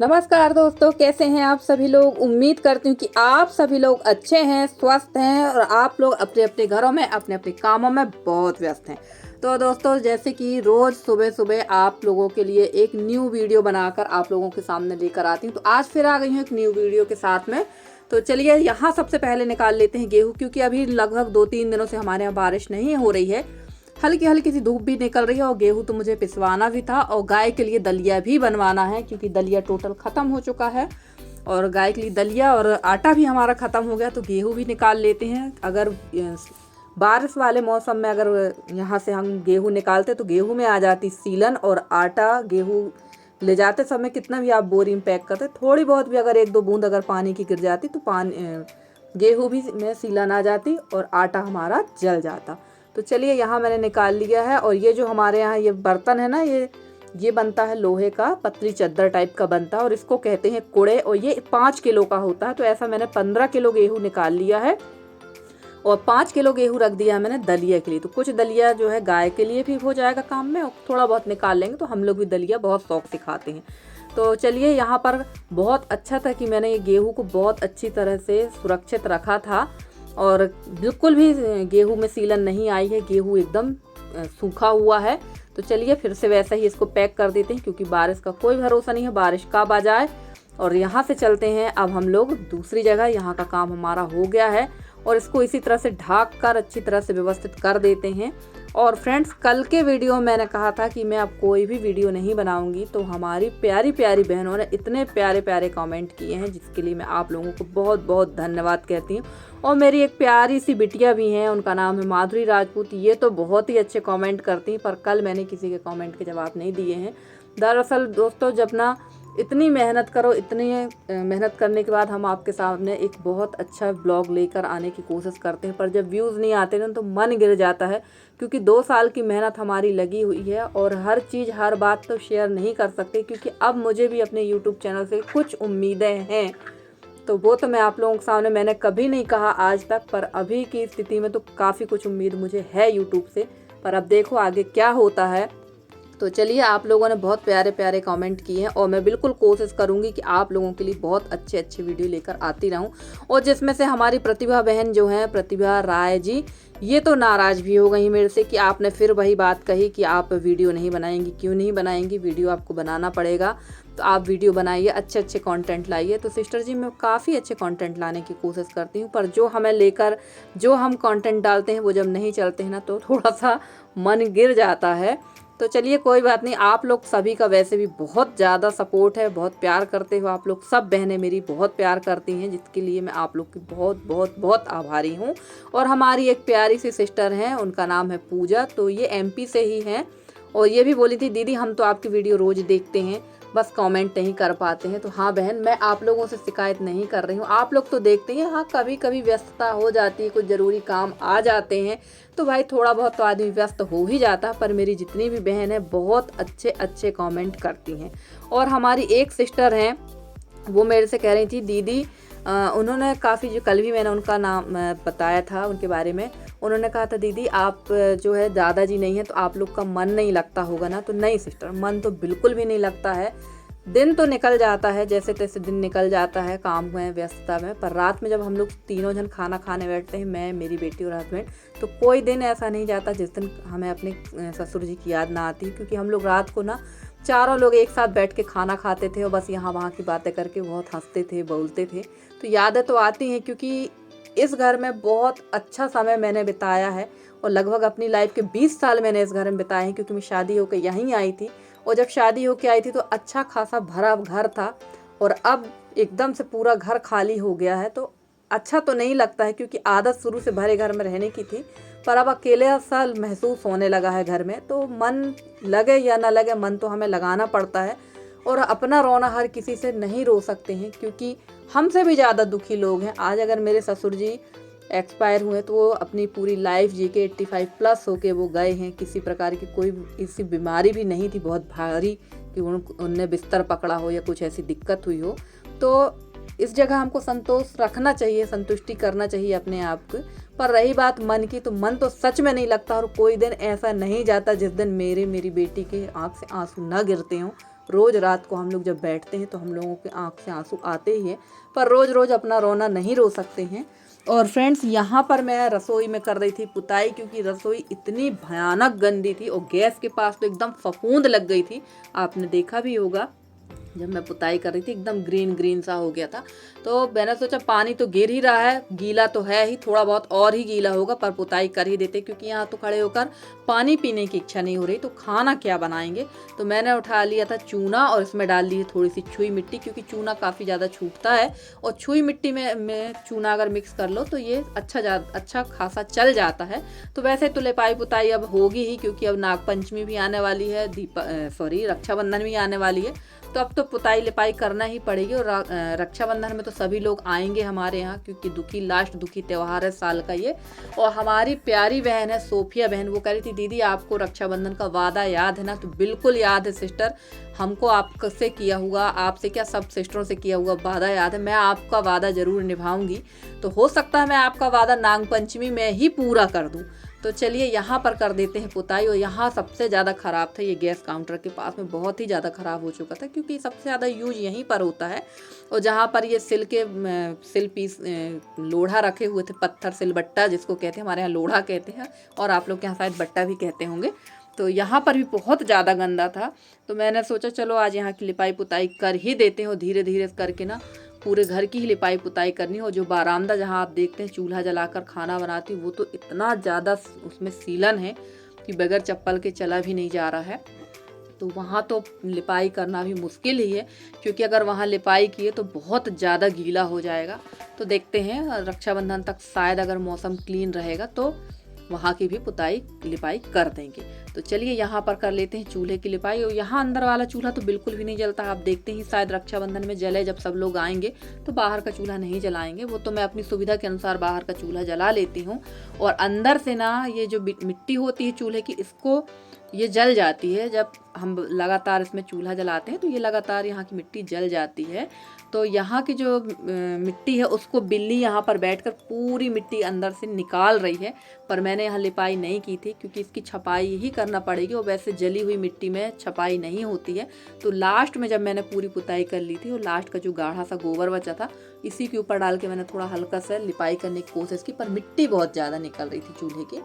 नमस्कार दोस्तों, कैसे हैं आप सभी लोग। उम्मीद करती हूँ कि आप सभी लोग अच्छे हैं, स्वस्थ हैं और आप लोग अपने अपने घरों में अपने अपने कामों में बहुत व्यस्त हैं। तो दोस्तों, जैसे कि रोज़ सुबह सुबह आप लोगों के लिए एक न्यू वीडियो बनाकर आप लोगों के सामने लेकर आती हूँ, तो आज फिर आ गई हूँ एक न्यू वीडियो के साथ में। तो चलिए यहाँ सबसे पहले निकाल लेते हैं गेहूँ, क्योंकि अभी लगभग 2-3 दिनों से हमारे यहाँ बारिश नहीं हो रही है। हल्की हल्की सी धूप भी निकल रही है और गेहूं तो मुझे पिसवाना भी था और गाय के लिए दलिया भी बनवाना है, क्योंकि दलिया टोटल ख़त्म हो चुका है। और गाय के लिए दलिया और आटा भी हमारा ख़त्म हो गया, तो गेहूं भी निकाल लेते हैं। अगर बारिश वाले मौसम में अगर यहाँ से हम गेहूं निकालते तो गेहूं में आ जाती सीलन, और आटा गेहूं ले जाते समय कितना भी आप बोरी में पैक करते, थोड़ी बहुत भी अगर 1-2 बूंद अगर पानी की गिर जाती तो गेहूं भी में सीलन आ जाती और आटा हमारा जल जाता। तो चलिए यहाँ मैंने निकाल लिया है। और ये जो हमारे यहाँ ये बर्तन है ना, ये बनता है लोहे का, पतली चद्दर टाइप का बनता है और इसको कहते हैं कुड़े, और ये 5 किलो का होता है। तो ऐसा मैंने 15 किलो गेहूँ निकाल लिया है और 5 किलो गेहूँ रख दिया है मैंने दलिया के लिए। तो कुछ दलिया जो है गाय के लिए भी हो जाएगा काम में, और थोड़ा बहुत निकाल लेंगे। तो हम लोग भी दलिया बहुत शौक से खाते हैं। तो चलिए, यहाँ पर बहुत अच्छा था कि मैंने ये गेहूँ को बहुत अच्छी तरह से सुरक्षित रखा था और बिल्कुल भी गेहूं में सीलन नहीं आई है, गेहूं एकदम सूखा हुआ है। तो चलिए फिर से वैसा ही इसको पैक कर देते हैं, क्योंकि बारिश का कोई भरोसा नहीं है, बारिश कब आ जाए। और यहाँ से चलते हैं अब हम लोग दूसरी जगह। यहाँ का काम हमारा हो गया है और इसको इसी तरह से ढक कर अच्छी तरह से व्यवस्थित कर देते हैं। और फ्रेंड्स, कल के वीडियो में मैंने कहा था कि मैं अब कोई भी वीडियो नहीं बनाऊंगी, तो हमारी प्यारी प्यारी बहनों ने इतने प्यारे प्यारे कमेंट किए हैं, जिसके लिए मैं आप लोगों को बहुत बहुत धन्यवाद कहती हूँ। और मेरी एक प्यारी सी बिटिया भी हैं, उनका नाम है माधुरी राजपूत। ये तो बहुत ही अच्छे कमेंट करती हैं, पर कल मैंने किसी के कमेंट के जवाब नहीं दिए हैं। दरअसल दोस्तों, जब ना इतनी मेहनत करो, इतनी मेहनत करने के बाद हम आपके सामने एक बहुत अच्छा ब्लॉग लेकर आने की कोशिश करते हैं, पर जब व्यूज़ नहीं आते ना तो मन गिर जाता है, क्योंकि 2 साल की मेहनत हमारी लगी हुई है। और हर चीज़ हर बात तो शेयर नहीं कर सकते, क्योंकि अब मुझे भी अपने यूट्यूब चैनल से कुछ उम्मीदें हैं। तो वो तो मैं आप लोगों के सामने मैंने कभी नहीं कहा आज तक, पर अभी की स्थिति में तो काफ़ी कुछ उम्मीद मुझे है यूट्यूब से। पर अब देखो आगे क्या होता है। तो चलिए, आप लोगों ने बहुत प्यारे प्यारे कमेंट किए हैं और मैं बिल्कुल कोशिश करूंगी कि आप लोगों के लिए बहुत अच्छे अच्छे वीडियो लेकर आती रहूं। और जिसमें से हमारी प्रतिभा बहन जो है, प्रतिभा राय जी, ये तो नाराज़ भी हो गई मेरे से कि आपने फिर वही बात कही कि आप वीडियो नहीं बनाएंगी। क्यों नहीं बनाएंगी? वीडियो आपको बनाना पड़ेगा। तो आप वीडियो बनाइए, अच्छे अच्छे कंटेंट लाइए। तो सिस्टर जी, मैं काफ़ी अच्छे कंटेंट लाने की कोशिश करती हूँ, पर जो हम कंटेंट डालते हैं वो जब नहीं चलते हैं ना, तो थोड़ा सा मन गिर जाता है। तो चलिए, कोई बात नहीं। आप लोग सभी का वैसे भी बहुत ज़्यादा सपोर्ट है, बहुत प्यार करते हो आप लोग। सब बहनें मेरी बहुत प्यार करती हैं, जिसके लिए मैं आप लोग की बहुत बहुत बहुत आभारी हूँ। और हमारी एक प्यारी सी सिस्टर हैं, उनका नाम है पूजा। तो ये एमपी से ही हैं और ये भी बोली थी, दीदी हम तो आपकी वीडियो रोज़ देखते हैं, बस कमेंट नहीं कर पाते हैं। तो हाँ बहन, मैं आप लोगों से शिकायत नहीं कर रही हूँ, आप लोग तो देखते हैं। हाँ, कभी कभी व्यस्तता हो जाती है, कुछ ज़रूरी काम आ जाते हैं, तो भाई थोड़ा बहुत तो आदमी व्यस्त हो ही जाता है। पर मेरी जितनी भी बहन है बहुत अच्छे अच्छे कमेंट करती हैं। और हमारी एक सिस्टर हैं, वो मेरे से कह रही थी, दीदी उन्होंने काफ़ी, जो कल भी मैंने उनका नाम बताया था उनके बारे में, उन्होंने कहा था, दीदी आप जो है दादाजी नहीं है तो आप लोग का मन नहीं लगता होगा ना। तो नहीं सिस्टर, मन तो बिल्कुल भी नहीं लगता है। दिन तो निकल जाता है, जैसे तैसे दिन निकल जाता है काम में, व्यस्तता में। पर रात में जब हम लोग तीनों जन खाना खाने बैठते हैं, मैं, मेरी बेटी और हस्बैंड, तो कोई दिन ऐसा नहीं जाता जिस दिन हमें अपने ससुर जी की याद ना आती। क्योंकि हम लोग रात को ना चारों लोग एक साथ बैठ के खाना खाते थे और बस यहाँ वहाँ की बातें करके बहुत हंसते थे, बोलते थे। तो यादें तो आती हैं, क्योंकि इस घर में बहुत अच्छा समय मैंने बिताया है और लगभग अपनी लाइफ के 20 साल मैंने इस घर में बिताए हैं। क्योंकि मैं शादी होकर यहीं आई थी, और जब शादी होकर आई थी तो अच्छा खासा भरा घर था, और अब एकदम से पूरा घर खाली हो गया है। तो अच्छा तो नहीं लगता है, क्योंकि आदत शुरू से भरे घर में रहने की थी, पर अब अकेले सा महसूस होने लगा है घर में। तो मन लगे या ना लगे, मन तो हमें लगाना पड़ता है। और अपना रोना हर किसी से नहीं रो सकते हैं, क्योंकि हमसे भी ज़्यादा दुखी लोग हैं। आज अगर मेरे ससुर जी एक्सपायर हुए तो वो अपनी पूरी लाइफ जी के 85+ होके वो गए हैं। किसी प्रकार की कोई ऐसी बीमारी भी नहीं थी बहुत भारी कि उनने बिस्तर पकड़ा हो या कुछ ऐसी दिक्कत हुई हो। तो इस जगह हमको संतोष रखना चाहिए, संतुष्टि करना चाहिए अपने आप को। पर रही बात मन की, तो मन तो सच में नहीं लगता, और कोई दिन ऐसा नहीं जाता जिस दिन मेरी बेटी के आँख से आंसू न गिरते हों। रोज़ रात को हम लोग जब बैठते हैं तो हम लोगों के आँख से आंसू आते ही हैं, पर रोज़ रोज़ अपना रोना नहीं रो सकते हैं। और फ्रेंड्स, यहाँ पर मैं रसोई में कर रही थी पुताई, क्योंकि रसोई इतनी भयानक गंदी थी और गैस के पास तो एकदम फफूंद लग गई थी। आपने देखा भी होगा जब मैं पुताई कर रही थी एकदम ग्रीन ग्रीन सा हो गया था। तो मैंने सोचा पानी तो गिर ही रहा है, गीला तो है ही, थोड़ा बहुत और ही गीला होगा, पर पुताई कर ही देते, क्योंकि यहाँ तो खड़े होकर पानी पीने की इच्छा नहीं हो रही, तो खाना क्या बनाएंगे। तो मैंने उठा लिया था चूना और इसमें डाल ली थोड़ी सी छुई मिट्टी, क्योंकि चूना काफ़ी ज़्यादा छूटता है और छुई मिट्टी में चूना अगर मिक्स कर लो तो ये अच्छा खासा चल जाता है। तो वैसे तो लिपाई पुताई अब होगी ही, क्योंकि अब नागपंचमी भी आने वाली है, रक्षाबंधन भी आने वाली है, तो अब तो पुताई लिपाई करना ही पड़ेगी। और रक्षाबंधन में तो सभी लोग आएंगे हमारे यहाँ, क्योंकि लास्ट दुखी त्यौहार है साल का ये। और हमारी प्यारी बहन है सोफिया बहन, वो कह रही थी दीदी आपको रक्षाबंधन का वादा याद है ना। तो बिल्कुल याद है सिस्टर, हमको आपसे किया हुआ, आपसे क्या सब सिस्टरों से किया हुआ वादा याद है। मैं आपका वादा जरूर निभाऊंगी, तो हो सकता है मैं आपका वादा नागपंचमी में ही पूरा कर दूं। तो चलिए यहाँ पर कर देते हैं पुताई। और यहाँ सबसे ज़्यादा ख़राब था ये गैस काउंटर के पास में, बहुत ही ज़्यादा ख़राब हो चुका था, क्योंकि सबसे ज़्यादा यूज यहीं पर होता है। और जहाँ पर ये सिल पीस लोढ़ा रखे हुए थे, पत्थर सिलबट्टा जिसको कहते हैं, हमारे यहाँ लोढ़ा कहते हैं और आप लोग के यहाँ शायद बट्टा भी कहते होंगे। तो यहाँ पर भी बहुत ज़्यादा गंदा था। तो मैंने सोचा चलो आज यहाँ की लिपाई पुताई कर ही देते हैं, और धीरे धीरे करके ना पूरे घर की ही लिपाई पुताई करनी हो। जो बारामदा जहाँ आप देखते हैं चूल्हा जलाकर खाना बनाती, वो तो इतना ज़्यादा उसमें सीलन है कि बगैर चप्पल के चला भी नहीं जा रहा है। तो वहाँ तो लिपाई करना भी मुश्किल ही है, क्योंकि अगर वहाँ लिपाई किए तो बहुत ज़्यादा गीला हो जाएगा। तो देखते हैं रक्षाबंधन तक शायद अगर मौसम क्लीन रहेगा तो वहाँ की भी पुताई लिपाई कर देंगे। तो चलिए यहाँ पर कर लेते हैं चूल्हे की लिपाई। और यहाँ अंदर वाला चूल्हा तो बिल्कुल भी नहीं जलता, आप देखते ही शायद रक्षाबंधन में जले, जब सब लोग आएंगे तो बाहर का चूल्हा नहीं जलाएंगे। वो तो मैं अपनी सुविधा के अनुसार बाहर का चूल्हा जला लेती हूँ। और अंदर से ना ये जो मिट्टी होती है चूल्हे की, इसको ये जल जाती है। जब हम लगातार इसमें चूल्हा जलाते हैं तो ये लगातार यहाँ की मिट्टी जल जाती है। तो यहाँ की जो मिट्टी है उसको बिल्ली यहाँ पर बैठकर पूरी मिट्टी अंदर से निकाल रही है। पर मैंने यहाँ लिपाई नहीं की थी, क्योंकि इसकी छपाई ही करना पड़ेगी, और वैसे जली हुई मिट्टी में छपाई नहीं होती है। तो लास्ट में जब मैंने पूरी पुताई कर ली थी, और लास्ट का जो गाढ़ा सा गोबर बचा था, इसी के ऊपर डाल के मैंने थोड़ा हल्का सा लिपाई करने की कोशिश की, पर मिट्टी बहुत ज़्यादा निकल रही थी चूल्हे की,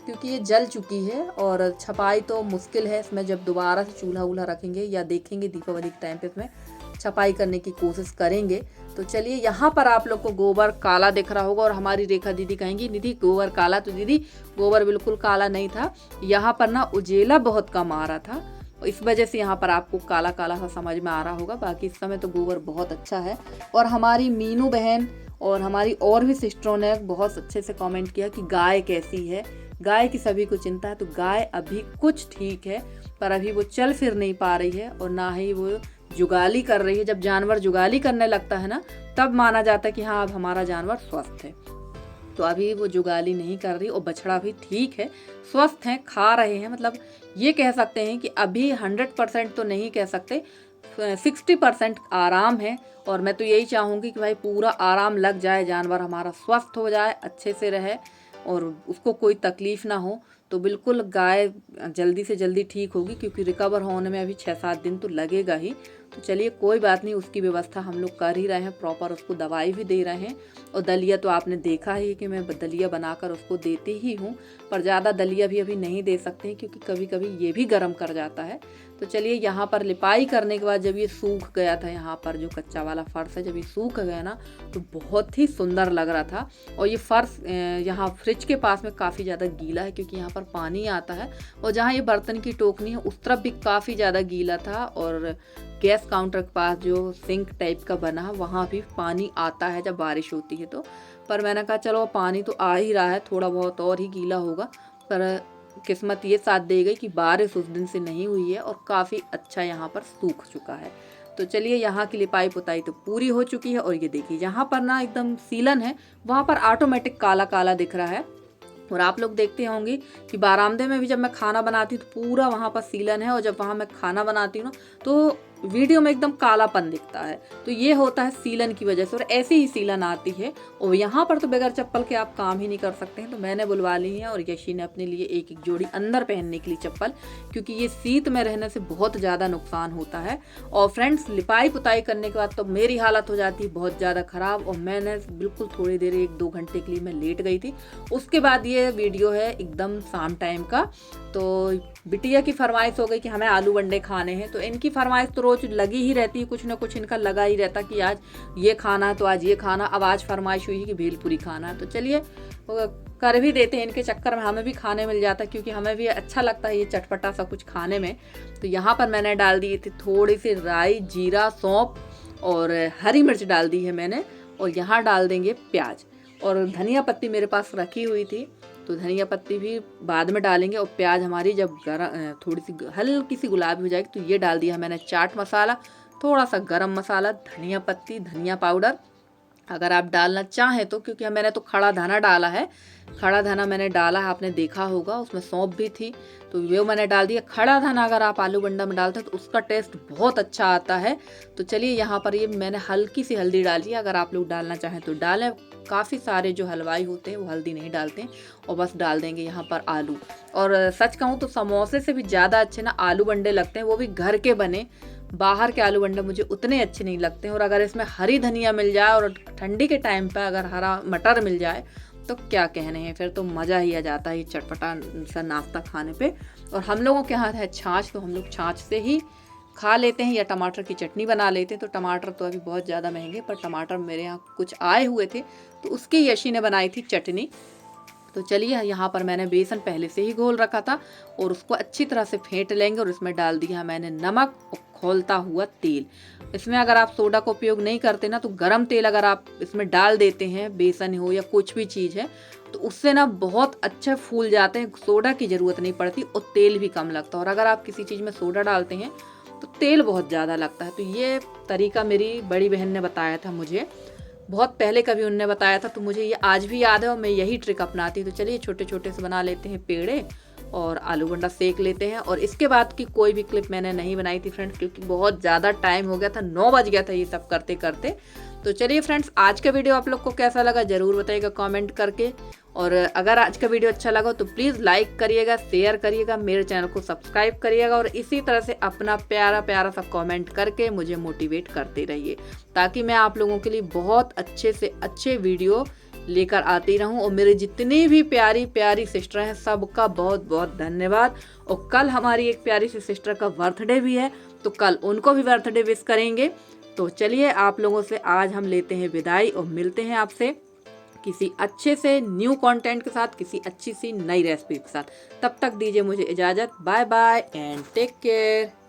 क्योंकि ये जल चुकी है। और छपाई तो मुश्किल है इसमें, जब दोबारा से चूल्हा वूल्हा रखेंगे या देखेंगे दीपावली के टाइम पे इसमें छपाई करने की कोशिश करेंगे। तो चलिए यहाँ पर आप लोग को गोबर काला दिख रहा होगा, और हमारी रेखा दीदी कहेंगी दीदी गोबर काला, तो दीदी गोबर बिल्कुल काला नहीं था, यहाँ पर ना उजेला बहुत कम आ रहा था, इस वजह से यहाँ पर आपको काला काला सा समझ में आ रहा होगा। बाकी इस समय तो गोबर बहुत अच्छा है। और हमारी मीनू बहन और हमारी और भी सिस्टरों ने बहुत अच्छे से कमेंट किया कि गाय कैसी है। गाय की सभी को चिंता है, तो गाय अभी कुछ ठीक है, पर अभी वो चल फिर नहीं पा रही है और ना ही वो जुगाली कर रही है। जब जानवर जुगाली करने लगता है ना, तब माना जाता है कि हाँ अब हमारा जानवर स्वस्थ है। तो अभी वो जुगाली नहीं कर रही, और बछड़ा भी ठीक है, स्वस्थ हैं, खा रहे हैं। मतलब ये कह सकते हैं कि अभी 100% तो नहीं कह सकते, 60% आराम है। और मैं तो यही चाहूँगी कि भाई पूरा आराम लग जाए, जानवर हमारा स्वस्थ हो जाए, अच्छे से रहे और उसको कोई तकलीफ़ ना हो। तो बिल्कुल गाय जल्दी से जल्दी ठीक होगी, क्योंकि रिकवर होने में अभी 6-7 दिन तो लगेगा ही। तो चलिए कोई बात नहीं, उसकी व्यवस्था हम लोग कर ही रहे हैं, प्रॉपर उसको दवाई भी दे रहे हैं। और दलिया तो आपने देखा ही कि मैं दलिया बनाकर उसको देती ही हूँ, पर ज़्यादा दलिया भी अभी नहीं दे सकते हैं, क्योंकि कभी कभी ये भी गर्म कर जाता है। तो चलिए यहाँ पर लिपाई करने के बाद जब ये सूख गया था, यहाँ पर जो कच्चा वाला फर्श है, जब ये सूख गया ना तो बहुत ही सुंदर लग रहा था। और ये फर्श यहाँ फ्रिज के पास में काफ़ी ज़्यादा गीला है, क्योंकि यहाँ पर पानी आता है। और जहाँ ये बर्तन की टोकनी है उस तरफ भी काफ़ी ज़्यादा गीला था। और गैस काउंटर के पास जो सिंक टाइप का बना है वहाँ भी पानी आता है जब बारिश होती है तो। पर मैंने कहा चलो पानी तो आ ही रहा है, थोड़ा बहुत और ही गीला होगा। पर किस्मत ये साथ दे गई कि बारिश उस दिन से नहीं हुई है और काफ़ी अच्छा यहाँ पर सूख चुका है। तो चलिए यहाँ की लिपाई पुताई तो पूरी हो चुकी है। और ये देखिए यहाँ पर ना एकदम सीलन है, वहाँ पर ऑटोमेटिक काला काला दिख रहा है। और आप लोग देखते होंगे कि बारामदे में भी जब मैं खाना बनाती हूँ तो पूरा वहाँ पर सीलन है, और जब वहाँ मैं खाना बनाती हूँ ना तो वीडियो में एकदम कालापन दिखता है। तो ये होता है सीलन की वजह से, और ऐसी ही सीलन आती है। और यहाँ पर तो बगैर चप्पल के आप काम ही नहीं कर सकते हैं। तो मैंने बुलवा ली है और यशी ने अपने लिए एक एक जोड़ी अंदर पहनने के लिए चप्पल, क्योंकि ये शीत में रहने से बहुत ज़्यादा नुकसान होता है। और फ्रेंड्स, लिपाई पुताई करने के बाद तो मेरी हालत हो जाती है बहुत ज़्यादा ख़राब, और मैंने बिल्कुल थोड़ी देर 1-2 घंटे के लिए मैं लेट गई थी। उसके बाद ये वीडियो है एकदम शाम टाइम का। तो बिटिया की फरमाइश हो गई कि हमें आलू बंडे खाने हैं। तो इनकी फरमाइश तो रोज लगी ही रहती है, कुछ ना कुछ इनका लगा ही रहता कि आज ये खाना है तो आज ये खाना। अब आज फरमाइश हुई है कि भेलपुरी खाना है, तो चलिए कर भी देते हैं। इनके चक्कर में हमें भी खाने मिल जाता है, क्योंकि हमें भी अच्छा लगता है ये चटपटा सा कुछ खाने में। तो यहाँ पर मैंने डाल दी थी थोड़ी सी राई, जीरा, सौंफ और हरी मिर्च डाल दी है मैंने। और यहाँ डाल देंगे प्याज, और धनिया पत्ती मेरे पास रखी हुई थी, तो धनिया पत्ती भी बाद में डालेंगे। और प्याज हमारी जब थोड़ी सी हल्की सी गुलाबी हो जाएगी तो ये डाल दिया मैंने चाट मसाला, थोड़ा सा गरम मसाला, धनिया पत्ती, धनिया पाउडर अगर आप डालना चाहें तो, क्योंकि मैंने तो खड़ा धना डाला है। खड़ा धना मैंने डाला है, आपने देखा होगा, उसमें सौंफ भी थी तो वो मैंने डाल दिया। खड़ा धना अगर आप आलू बंडा में डालते हैं तो उसका टेस्ट बहुत अच्छा आता है। तो चलिए यहाँ पर ये मैंने हल्की सी हल्दी डाली है, अगर आप लोग डालना चाहें तो डालें। काफ़ी सारे जो हलवाई होते हैं वो हल्दी नहीं डालते हैं। और बस डाल देंगे यहाँ पर आलू। और सच कहूँ तो समोसे से भी ज़्यादा अच्छे ना आलू बंडे लगते हैं, वो भी घर के बने। बाहर के आलू बंडे मुझे उतने अच्छे नहीं लगते हैं। और अगर इसमें हरी धनिया मिल जाए और ठंडी के टाइम पर अगर हरा मटर मिल जाए तो क्या कहने हैं, फिर तो मज़ा ही आ जाता है ये चटपटा सा नाश्ता खाने पे। और हम लोगों के यहाँ है छाछ, तो हम लोग छाछ से ही खा लेते हैं, या टमाटर की चटनी बना लेते हैं। तो टमाटर तो अभी बहुत ज़्यादा महंगे, पर टमाटर मेरे यहाँ कुछ आए हुए थे तो उसकी यशी ने बनाई थी चटनी। तो चलिए यहाँ पर मैंने बेसन पहले से ही घोल रखा था और उसको अच्छी तरह से फेंट लेंगे। और इसमें डाल दिया मैंने नमक और खौलता हुआ तेल। इसमें अगर आप सोडा का उपयोग नहीं करते ना, तो गरम तेल अगर आप इसमें डाल देते हैं, बेसन हो या कुछ भी चीज़ है, तो उससे ना बहुत अच्छे फूल जाते हैं। सोडा की ज़रूरत नहीं पड़ती और तेल भी कम लगता है। और अगर आप किसी चीज़ में सोडा डालते हैं तो तेल बहुत ज़्यादा लगता है। तो ये तरीका मेरी बड़ी बहन ने बताया था मुझे, बहुत पहले कभी उनने बताया था, तो मुझे ये आज भी याद है और मैं यही ट्रिक अपनाती। तो चलिए छोटे छोटे से बना लेते हैं पेड़े और आलू बंडा सेक लेते हैं। और इसके बाद की कोई भी क्लिप मैंने नहीं बनाई थी फ्रेंड्स, क्योंकि बहुत ज़्यादा टाइम हो गया था, 9 बज गया था ये सब करते करते। तो चलिए फ्रेंड्स, आज का वीडियो आप लोग को कैसा लगा ज़रूर बताइएगा कमेंट करके। और अगर आज का वीडियो अच्छा लगा तो प्लीज़ लाइक करिएगा, शेयर करिएगा, मेरे चैनल को सब्सक्राइब करिएगा। और इसी तरह से अपना प्यारा प्यारा सा कमेंट करके मुझे मोटिवेट करते रहिए, ताकि मैं आप लोगों के लिए बहुत अच्छे से अच्छे वीडियो लेकर आती रहूं। और मेरे जितनी भी प्यारी प्यारी सिस्टर हैं सबका बहुत बहुत धन्यवाद। और कल हमारी एक प्यारी सी सिस्टर का बर्थडे भी है, तो कल उनको भी बर्थडे विश करेंगे। तो चलिए आप लोगों से आज हम लेते हैं विदाई और मिलते हैं आपसे किसी अच्छे से न्यू कंटेंट के साथ, किसी अच्छी सी नई रेसिपी के साथ। तब तक दीजिए मुझे इजाज़त। Bye bye and take care.